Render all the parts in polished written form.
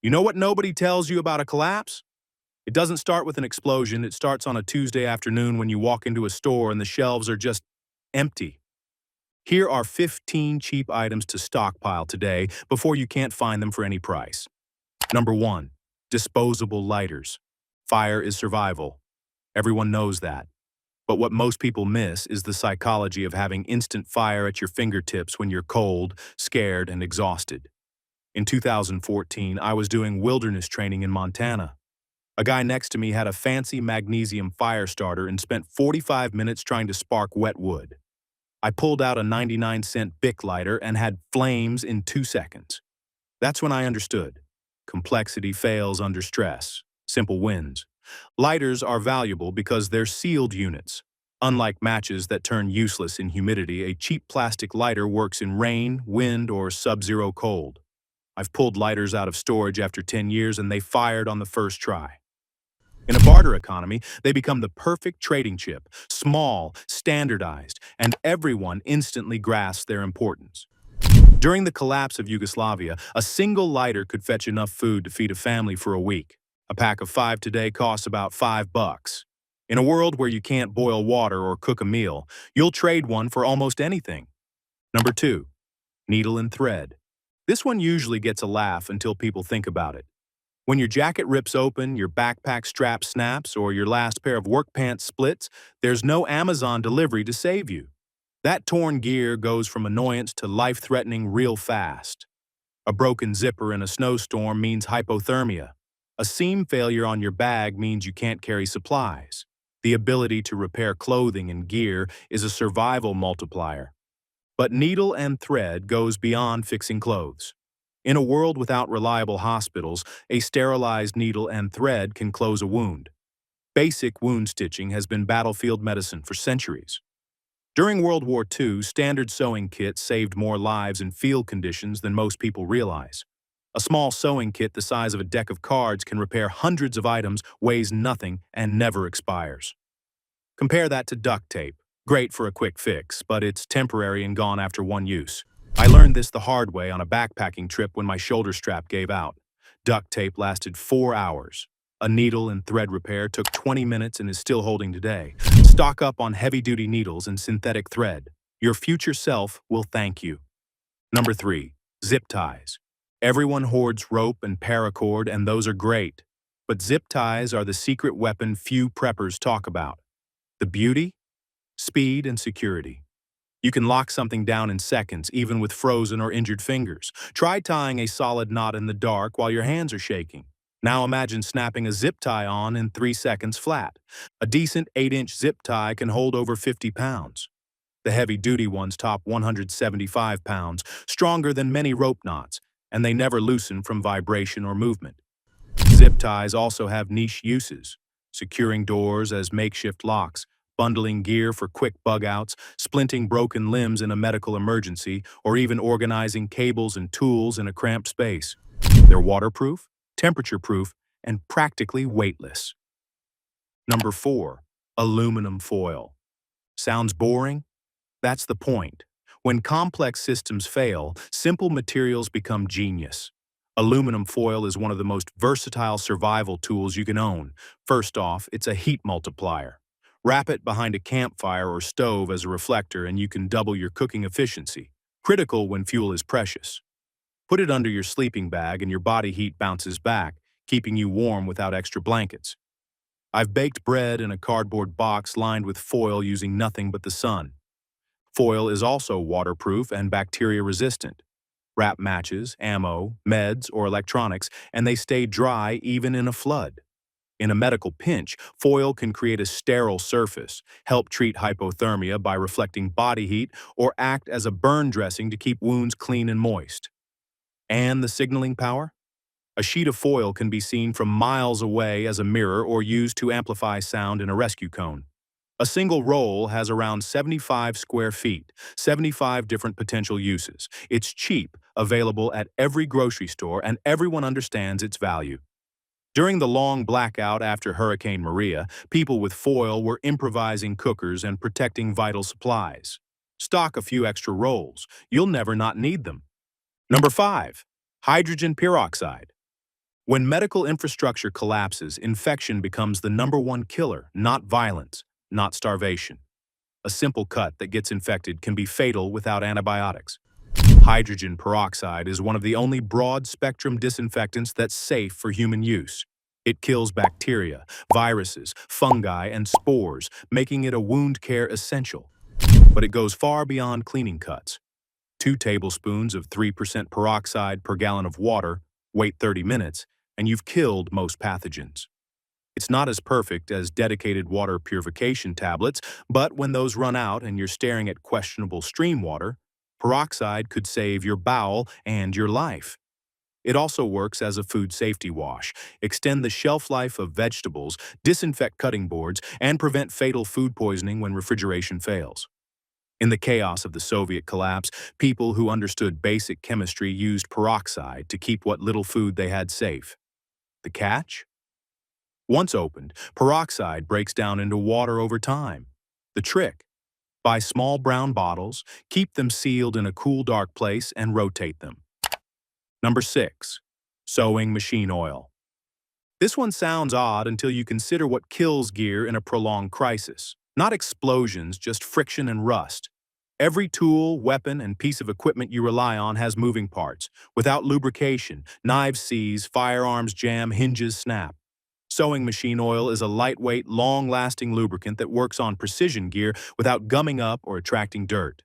You know what nobody tells you about a collapse? It doesn't start with an explosion. It starts on a Tuesday afternoon when you walk into a store and the shelves are just empty. Here are 15 cheap items to stockpile today before you can't find them for any price. Number 1. Disposable lighters. Fire is survival. Everyone knows that. But what most people miss is the psychology of having instant fire at your fingertips when you're cold, scared, and exhausted. In 2014, I was doing wilderness training in Montana. A guy next to me had a fancy magnesium fire starter and spent 45 minutes trying to spark wet wood. I pulled out a 99-cent Bic lighter and had flames in 2 seconds. That's when I understood. Complexity fails under stress. Simple wins. Lighters are valuable because they're sealed units. Unlike matches that turn useless in humidity, a cheap plastic lighter works in rain, wind, or sub-zero cold. I've pulled lighters out of storage after 10 years and they fired on the first try. In a barter economy, they become the perfect trading chip, small, standardized, and everyone instantly grasps their importance. During the collapse of Yugoslavia, a single lighter could fetch enough food to feed a family for a week. A pack of 5 today costs about $5. In a world where you can't boil water or cook a meal, you'll trade one for almost anything. Number 2. Needle and thread. This one usually gets a laugh until people think about it. When your jacket rips open, your backpack strap snaps, or your last pair of work pants splits, there's no Amazon delivery to save you. That torn gear goes from annoyance to life-threatening real fast. A broken zipper in a snowstorm means hypothermia. A seam failure on your bag means you can't carry supplies. The ability to repair clothing and gear is a survival multiplier. But needle and thread goes beyond fixing clothes. In a world without reliable hospitals, a sterilized needle and thread can close a wound. Basic wound stitching has been battlefield medicine for centuries. During World War II, standard sewing kits saved more lives in field conditions than most people realize. A small sewing kit the size of a deck of cards can repair hundreds of items, weighs nothing, and never expires. Compare that to duct tape. Great for a quick fix, but it's temporary and gone after one use. I learned this the hard way on a backpacking trip when my shoulder strap gave out. Duct tape lasted 4 hours. A needle and thread repair took 20 minutes and is still holding today. Stock up on heavy-duty needles and synthetic thread. Your future self will thank you. Number 3. Zip ties. Everyone hoards rope and paracord, and those are great. But zip ties are the secret weapon few preppers talk about. The beauty? Speed and security. You can lock something down in seconds, even with frozen or injured fingers. Try tying a solid knot in the dark while your hands are shaking. Now imagine snapping a zip tie on in 3 seconds flat. A decent 8-inch zip tie can hold over 50 pounds. The heavy-duty ones top 175 pounds, stronger than many rope knots, and they never loosen from vibration or movement. Zip ties also have niche uses: securing doors as makeshift locks, bundling gear for quick bug-outs, splinting broken limbs in a medical emergency, or even organizing cables and tools in a cramped space. They're waterproof, temperature-proof, and practically weightless. Number 4. Aluminum foil. Sounds boring? That's the point. When complex systems fail, simple materials become genius. Aluminum foil is one of the most versatile survival tools you can own. First off, it's a heat multiplier. Wrap it behind a campfire or stove as a reflector and you can double your cooking efficiency, critical when fuel is precious. Put it under your sleeping bag and your body heat bounces back, keeping you warm without extra blankets. I've baked bread in a cardboard box lined with foil using nothing but the sun. Foil is also waterproof and bacteria-resistant. Wrap matches, ammo, meds, or electronics, and they stay dry even in a flood. In a medical pinch, foil can create a sterile surface, help treat hypothermia by reflecting body heat, or act as a burn dressing to keep wounds clean and moist. And the signaling power? A sheet of foil can be seen from miles away as a mirror or used to amplify sound in a rescue cone. A single roll has around 75 square feet, 75 different potential uses. It's cheap, available at every grocery store, and everyone understands its value. During the long blackout after Hurricane Maria, people with foil were improvising cookers and protecting vital supplies. Stock a few extra rolls. You'll never not need them. Number 5. Hydrogen peroxide. When medical infrastructure collapses, infection becomes the #1 killer, not violence, not starvation. A simple cut that gets infected can be fatal without antibiotics. Hydrogen peroxide is one of the only broad-spectrum disinfectants that's safe for human use. It kills bacteria, viruses, fungi, and spores, making it a wound care essential. But it goes far beyond cleaning cuts. 2 tablespoons of 3% peroxide per gallon of water, wait 30 minutes, and you've killed most pathogens. It's not as perfect as dedicated water purification tablets, but when those run out and you're staring at questionable stream water, peroxide could save your bowel and your life. It also works as a food safety wash, extend the shelf life of vegetables, disinfect cutting boards, and prevent fatal food poisoning when refrigeration fails. In the chaos of the Soviet collapse, people who understood basic chemistry used peroxide to keep what little food they had safe. The catch? Once opened, peroxide breaks down into water over time. The trick? Buy small brown bottles, keep them sealed in a cool, dark place, and rotate them. Number 6. Sewing machine oil. This one sounds odd until you consider what kills gear in a prolonged crisis. Not explosions, just friction and rust. Every tool, weapon, and piece of equipment you rely on has moving parts. Without lubrication, knives seize, firearms jam, hinges snap. Sewing machine oil is a lightweight, long-lasting lubricant that works on precision gear without gumming up or attracting dirt.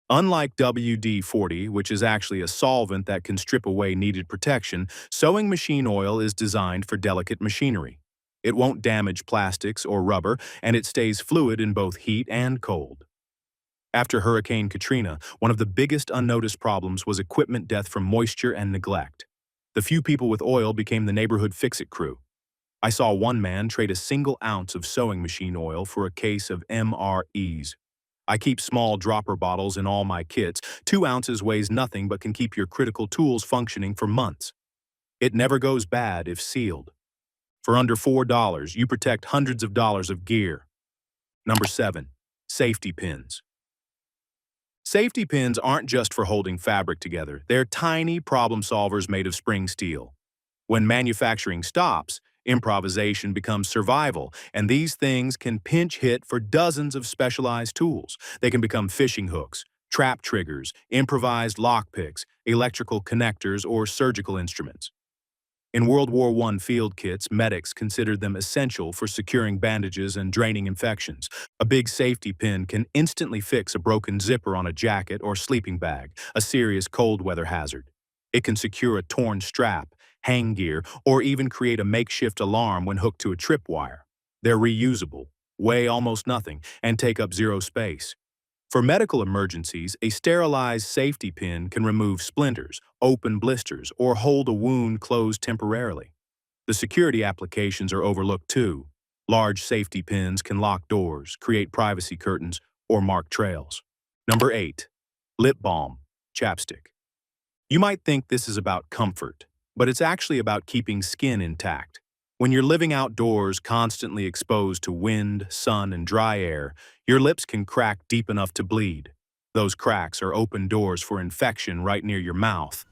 Unlike WD-40, which is actually a solvent that can strip away needed protection, sewing machine oil is designed for delicate machinery. It won't damage plastics or rubber, and it stays fluid in both heat and cold. After Hurricane Katrina, one of the biggest unnoticed problems was equipment death from moisture and neglect. The few people with oil became the neighborhood fix-it crew. I saw one man trade a single ounce of sewing machine oil for a case of MREs. I keep small dropper bottles in all my kits. 2 ounces weighs nothing but can keep your critical tools functioning for months. It never goes bad if sealed. For under $4, you protect hundreds of dollars of gear. Number 7. Safety pins. Safety pins aren't just for holding fabric together. They're tiny problem solvers made of spring steel. When manufacturing stops, improvisation becomes survival, and these things can pinch hit for dozens of specialized tools. They can become fishing hooks, trap triggers, improvised lockpicks, electrical connectors, or surgical instruments. In World War I field kits, medics considered them essential for securing bandages and draining infections. A big safety pin can instantly fix a broken zipper on a jacket or sleeping bag, a serious cold weather hazard. It can secure a torn strap, hang gear, or even create a makeshift alarm when hooked to a tripwire. They're reusable, weigh almost nothing, and take up zero space. For medical emergencies, a sterilized safety pin can remove splinters, open blisters, or hold a wound closed temporarily. The security applications are overlooked too. Large safety pins can lock doors, create privacy curtains, or mark trails. Number 8. Lip balm, chapstick. You might think this is about comfort, but it's actually about keeping skin intact. When you're living outdoors, constantly exposed to wind, sun, and dry air, your lips can crack deep enough to bleed. Those cracks are open doors for infection right near your mouth.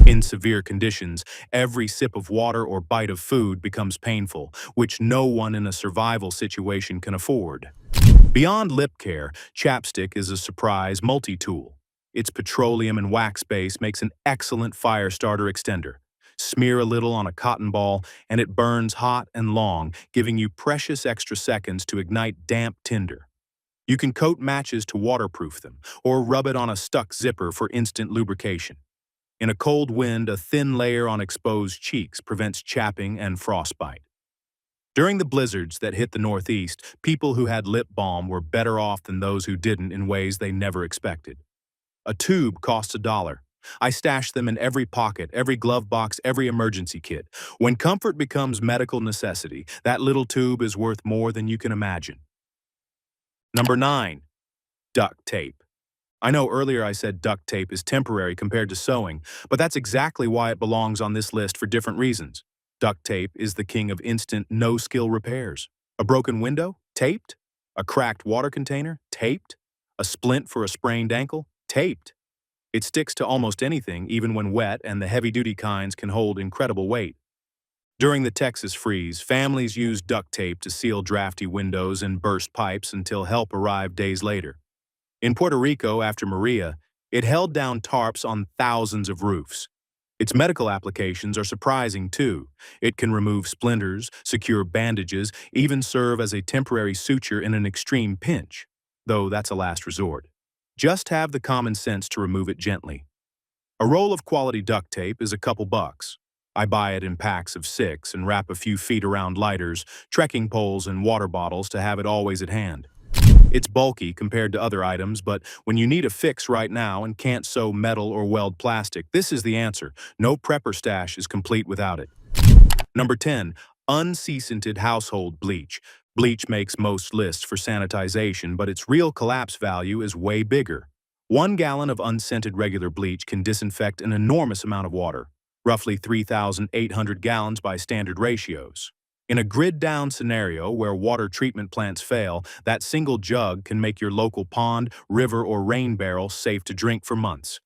In severe conditions, every sip of water or bite of food becomes painful, which no one in a survival situation can afford. Beyond lip care, chapstick is a surprise multi-tool. Its petroleum and wax base makes an excellent fire starter extender. Smear a little on a cotton ball, and it burns hot and long, giving you precious extra seconds to ignite damp tinder. You can coat matches to waterproof them, or rub it on a stuck zipper for instant lubrication. In a cold wind, a thin layer on exposed cheeks prevents chapping and frostbite. During the blizzards that hit the Northeast, people who had lip balm were better off than those who didn't in ways they never expected. A tube costs $1. I stash them in every pocket, every glove box, every emergency kit. When comfort becomes medical necessity, that little tube is worth more than you can imagine. Number 9. Duct tape. I know earlier I said duct tape is temporary compared to sewing, but that's exactly why it belongs on this list for different reasons. Duct tape is the king of instant, no-skill repairs. A broken window? Taped. A cracked water container? Taped. A splint for a sprained ankle? Taped. It sticks to almost anything, even when wet, and the heavy-duty kinds can hold incredible weight. During the Texas freeze, families used duct tape to seal drafty windows and burst pipes until help arrived days later. In Puerto Rico, after Maria, it held down tarps on thousands of roofs. Its medical applications are surprising, too. It can remove splinters, secure bandages, even serve as a temporary suture in an extreme pinch, though that's a last resort. Just have the common sense to remove it gently. A roll of quality duct tape is a couple bucks. I buy it in packs of 6 and wrap a few feet around lighters, trekking poles, and water bottles to have it always at hand. It's bulky compared to other items, but when you need a fix right now and can't sew metal or weld plastic, this is the answer. No prepper stash is complete without it. Number 10. Unscented household bleach. Bleach makes most lists for sanitization, but its real collapse value is way bigger. 1 gallon of unscented regular bleach can disinfect an enormous amount of water, roughly 3,800 gallons by standard ratios. In a grid-down scenario where water treatment plants fail, that single jug can make your local pond, river, or rain barrel safe to drink for months.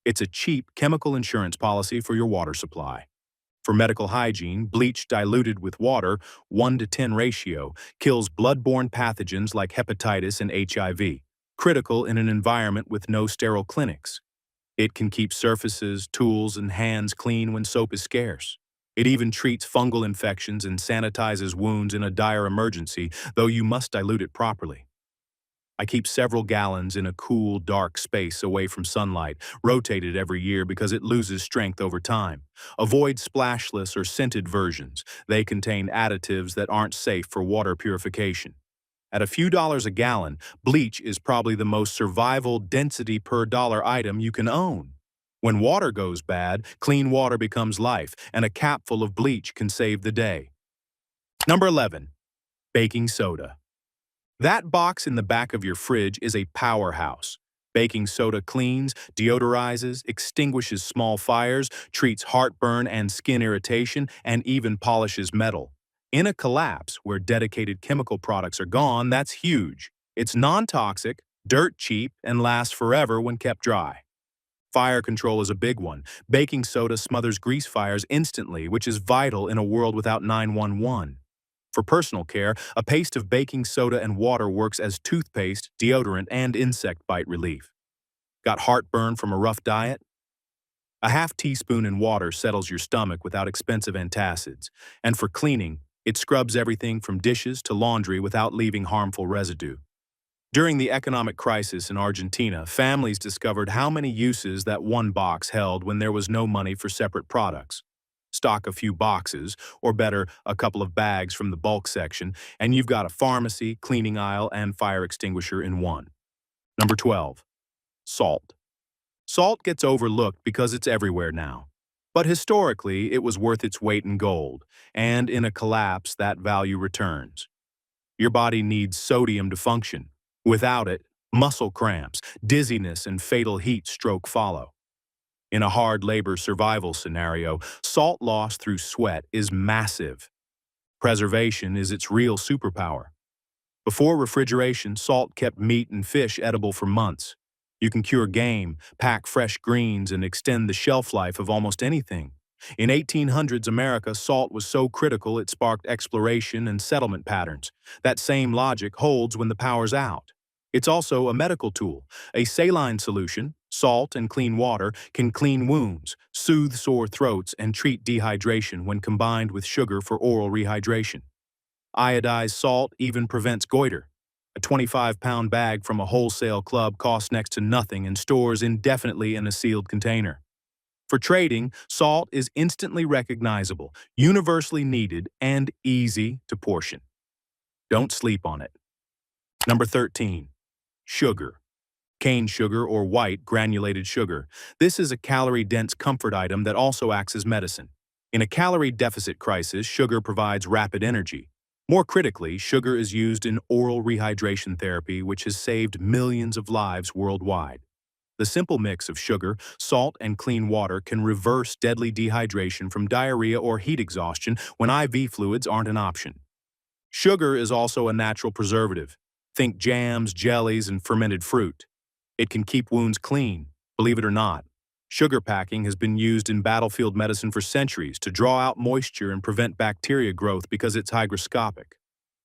It's a cheap chemical insurance policy for your water supply. For medical hygiene, bleach diluted with water, 1:10 ratio, kills bloodborne pathogens like hepatitis and HIV, critical in an environment with no sterile clinics. It can keep surfaces, tools, and hands clean when soap is scarce. It even treats fungal infections and sanitizes wounds in a dire emergency, though you must dilute it properly. I keep several gallons in a cool, dark space away from sunlight, rotated every year because it loses strength over time. Avoid splashless or scented versions. They contain additives that aren't safe for water purification. At a few dollars a gallon, bleach is probably the most survival density per dollar item you can own. When water goes bad, clean water becomes life, and a capful of bleach can save the day. Number 11. Baking soda. That box in the back of your fridge is a powerhouse. Baking soda cleans, deodorizes, extinguishes small fires, treats heartburn and skin irritation, and even polishes metal. In a collapse where dedicated chemical products are gone, that's huge. It's non-toxic, dirt cheap, and lasts forever when kept dry. Fire control is a big one. Baking soda smothers grease fires instantly, which is vital in a world without 911. For personal care, a paste of baking soda and water works as toothpaste, deodorant, and insect bite relief. Got heartburn from a rough diet? A half teaspoon in water settles your stomach without expensive antacids. And for cleaning, it scrubs everything from dishes to laundry without leaving harmful residue. During the economic crisis in Argentina, families discovered how many uses that one box held when there was no money for separate products. Stock a few boxes, or better, a couple of bags from the bulk section, and you've got a pharmacy, cleaning aisle, and fire extinguisher in one. Number 12. Salt. Salt gets overlooked because it's everywhere now. But historically, it was worth its weight in gold, and in a collapse, that value returns. Your body needs sodium to function. Without it, muscle cramps, dizziness, and fatal heat stroke follow. In a hard labor survival scenario, salt loss through sweat is massive. Preservation is its real superpower. Before refrigeration, salt kept meat and fish edible for months. You can cure game, pack fresh greens, and extend the shelf life of almost anything. In 1800s America, salt was so critical it sparked exploration and settlement patterns. That same logic holds when the power's out. It's also a medical tool. A saline solution, salt and clean water, can clean wounds, soothe sore throats, and treat dehydration when combined with sugar for oral rehydration. Iodized salt even prevents goiter. A 25-pound bag from a wholesale club costs next to nothing and stores indefinitely in a sealed container. For trading, salt is instantly recognizable, universally needed, and easy to portion. Don't sleep on it. Number 13. Sugar. Cane sugar or white granulated sugar. This is a calorie-dense comfort item that also acts as medicine. In a calorie deficit crisis, sugar provides rapid energy. More critically, sugar is used in oral rehydration therapy, which has saved millions of lives worldwide. The simple mix of sugar, salt, and clean water can reverse deadly dehydration from diarrhea or heat exhaustion when IV fluids aren't an option. Sugar is also a natural preservative. Think jams, jellies, and fermented fruit. It can keep wounds clean, believe it or not. Sugar packing has been used in battlefield medicine for centuries to draw out moisture and prevent bacteria growth because it's hygroscopic.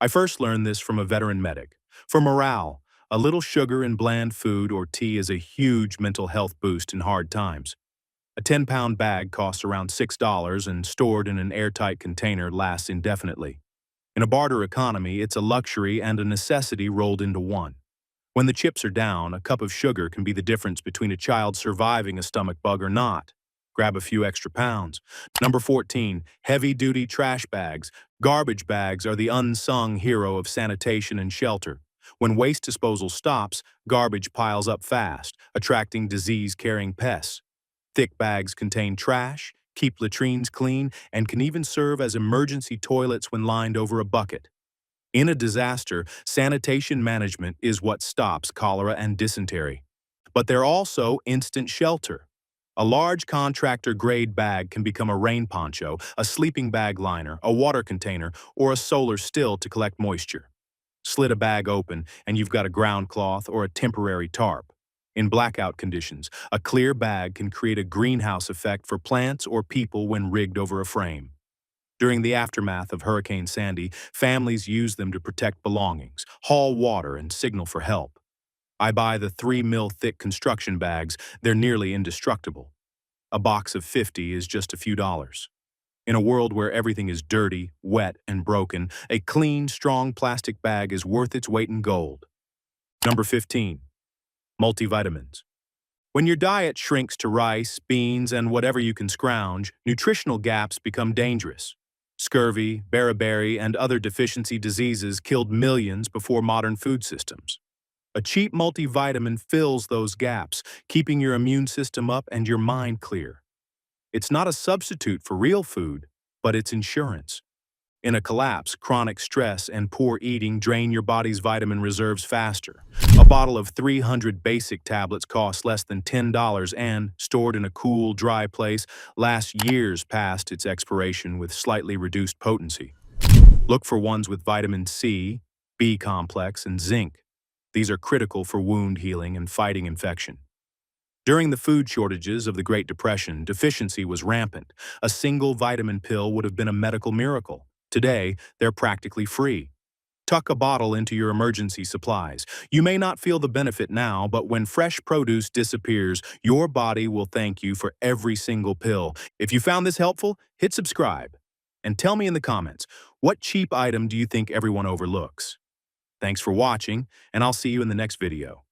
I first learned this from a veteran medic. For morale, a little sugar in bland food or tea is a huge mental health boost in hard times. A 10-pound bag costs around $6 and stored in an airtight container lasts indefinitely. In a barter economy, it's a luxury and a necessity rolled into one. When the chips are down, a cup of sugar can be the difference between a child surviving a stomach bug or not. Grab a few extra pounds. Number 14, heavy-duty trash bags. Garbage bags are the unsung hero of sanitation and shelter. When waste disposal stops, garbage piles up fast, attracting disease-carrying pests. Thick bags contain trash, keep latrines clean, and can even serve as emergency toilets when lined over a bucket. In a disaster, sanitation management is what stops cholera and dysentery. But they're also instant shelter. A large contractor-grade bag can become a rain poncho, a sleeping bag liner, a water container, or a solar still to collect moisture. Slit a bag open, and you've got a ground cloth or a temporary tarp. In blackout conditions, a clear bag can create a greenhouse effect for plants or people when rigged over a frame. During the aftermath of Hurricane Sandy, families use them to protect belongings, haul water, and signal for help. I buy the 3 mil thick construction bags. They're nearly indestructible. A box of 50 is just a few dollars. In a world where everything is dirty, wet, and broken, a clean, strong plastic bag is worth its weight in gold. Number 15. Multivitamins. When your diet shrinks to rice, beans, and whatever you can scrounge, nutritional gaps become dangerous. Scurvy, beriberi, and other deficiency diseases killed millions before modern food systems. A cheap multivitamin fills those gaps, keeping your immune system up and your mind clear. It's not a substitute for real food, but it's insurance. In a collapse, chronic stress and poor eating drain your body's vitamin reserves faster. A bottle of 300 basic tablets costs less than $10 and, stored in a cool, dry place, lasts years past its expiration with slightly reduced potency. Look for ones with vitamin C, B complex, and zinc. These are critical for wound healing and fighting infection. During the food shortages of the Great Depression, deficiency was rampant. A single vitamin pill would have been a medical miracle. Today, they're practically free. Tuck a bottle into your emergency supplies. You may not feel the benefit now, but when fresh produce disappears, your body will thank you for every single pill. If you found this helpful, hit subscribe. And tell me in the comments, what cheap item do you think everyone overlooks? Thanks for watching, and I'll see you in the next video.